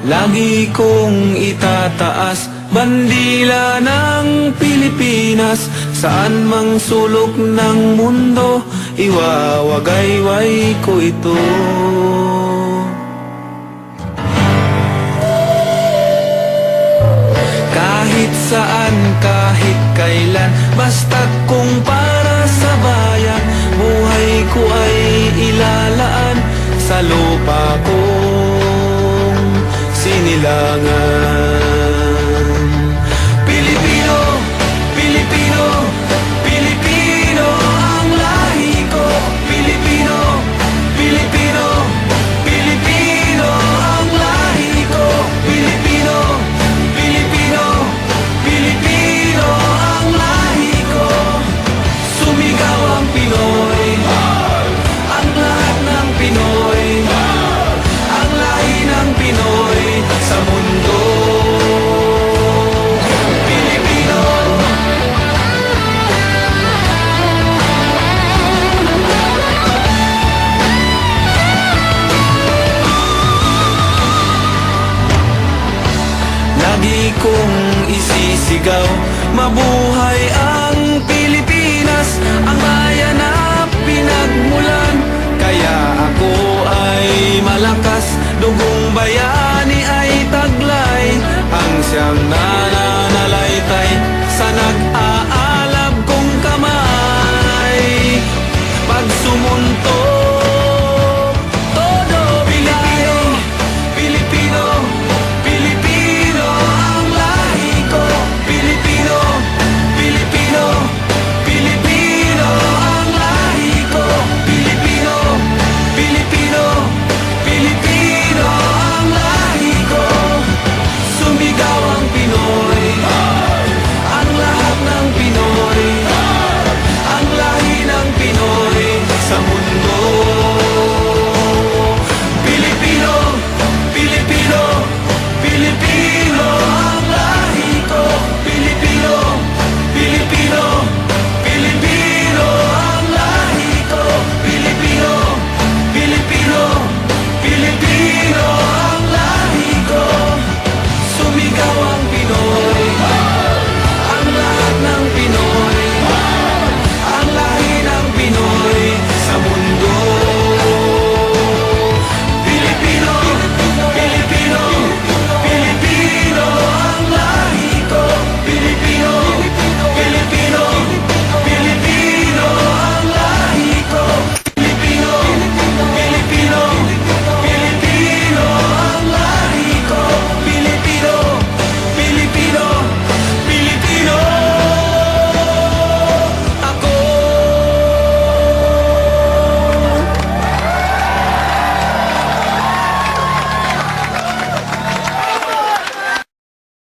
Lagi kong itataas bandila ng Pilipinas. Saan mang sulok ng mundo, iwawagayway ko ito. Kahit saan, kahit kailan, basta't kung para sa bayan, buhay ko ay ilalaan sa lupa kong sinilangan. Pilipino, Pilipino, Pilipino ang lahi ko. Pilipino, Pilipino, Pilipino ang lahi ko. Pilipino, Pilipino, Pilipino ang lahi ko. Sumigaw ang Pinoy, ang lahat ng Pinoy, ang lahi ng Pinoy sa mundo. Pilipino, lagi kong isisigaw, mabuhay